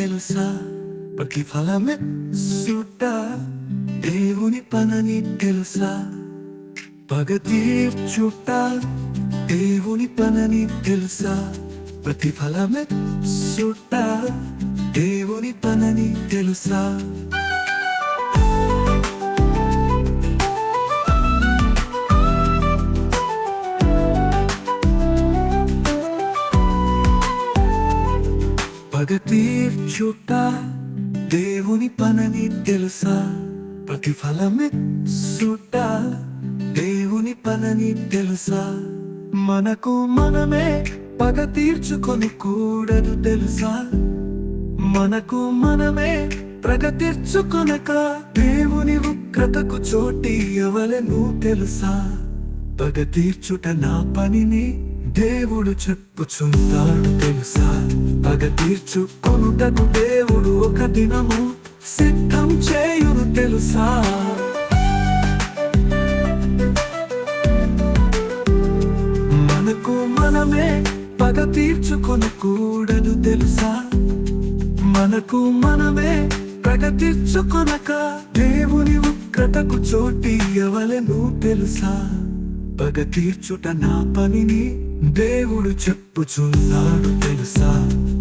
తెలుసా? ప్రతిఫలమిచ్చుట దేవుని పనని తెలుసా? పగ తీర్చుట దేవుని పనని తెలుసా? ప్రతిఫలమిచ్చుట దేవుని పనని తెలుసా? పగ తీర్చుట దేవుని పనని తెలుసా? ప్రతిఫలమిచ్చుట దేవుని పనని తెలుసా? మనకు మనమే పగ తీర్చుకొనకూడదు తెలుసా? మనకు మనమే పగ తీర్చుకొనక దేవుని ఉగ్రతకు చోటు ఇవ్వవలెను తెలుసా? పగ తీర్చుట నా పనిని దేవుడు చెప్పుచున్నాడు తెలుసా? పగ తీర్చుకొనుటకు దేవుడు ఒక దినము సిద్ధం చేయును తెలుసా? మనకు మనమే పగ తీర్చుకొనకూడదు తెలుసా? మనకు మనమే పగ తీర్చుకొనక దేవుని ఉగ్రతకు చోటు ఇవ్వవలెను తెలుసా? పగ తీర్చుట నా పనిని దేవుడు చెప్పుచున్నాడు తెలుసా?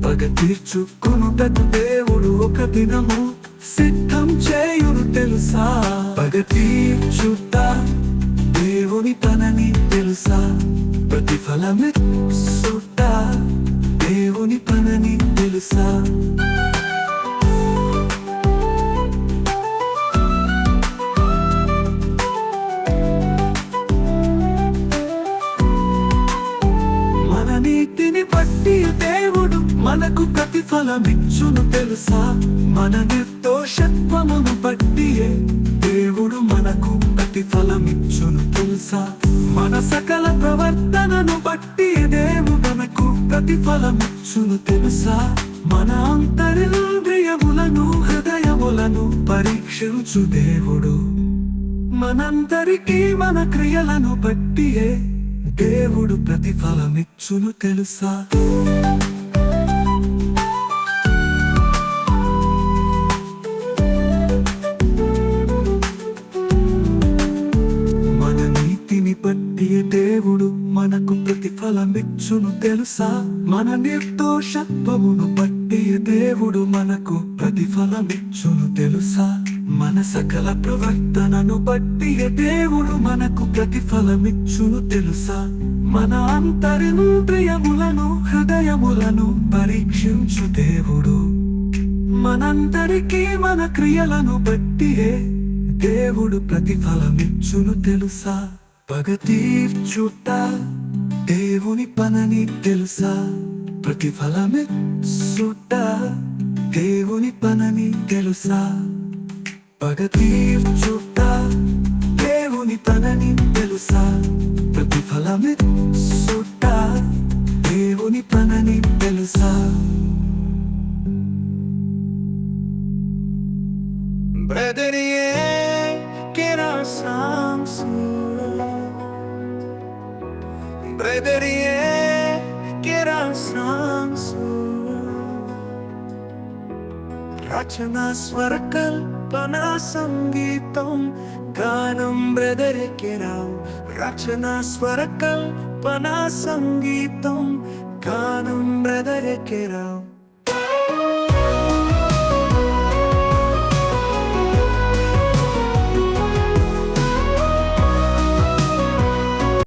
పగ తీర్చుకొనుటకు దేవుడు ఒక దినము సిద్ధం చేయును తెలుసా? పగ తీర్చుట దేవుని పనని తెలుసా? ప్రతిఫలమిచ్చుట దేవుని పనని తెలుసా? నీతిని బట్టి దేవుడు మనకు ప్రతిఫలమిచ్చును తెలుసా? మన నిర్దోషత్వమును బట్టి దేవుడు మనకు ప్రతిఫలమిచ్చును తెలుసా? మన సకల ప్రవర్తనను బట్టి దేవుడు మనకు ప్రతిఫలమిచ్చును తెలుసా? మన అంతరింద్రియములను హృదయములను పరీక్షించు దేవుడు మనందరికీ మన క్రియలను బట్టి దేవుడు ప్రతిఫలమిచ్చును తెలుసా? మన నీతిని బట్టి దేవుడు మనకు ప్రతిఫలమిచ్చును తెలుసా? మన నిర్దోషత్వమును బట్టి దేవుడు మనకు ప్రతిఫలమిచ్చును తెలుసా? మన సకల ప్రవర్తనను బట్టి దేవుడు మనకు ప్రతిఫలమిచ్చును తెలుసా? మన అంతరింద్రియములను హృదయములను పరీక్షించు దేవుడు మనందరికీ మన క్రియలను బట్టి దేవుడు ప్రతిఫలమిచ్చును తెలుసా? పగ తీర్చుట దేవుని పనని తెలుసా? ప్రతిఫలమిచ్చుట దేవుని పనని తెలుసా? పగ తీర్చుట దేవుని పనని తెలుసా? ప్రతిఫలమిచ్చుట దేవుని పనని తెలుసా? Brother, get our songs. Brother, get our songs. రచన స్వరకల్పన సంగీతం గానం బ్రదరికెరావు. రచన స్వరకల్పన సంగీతం గానం బ్రదరికెరావు.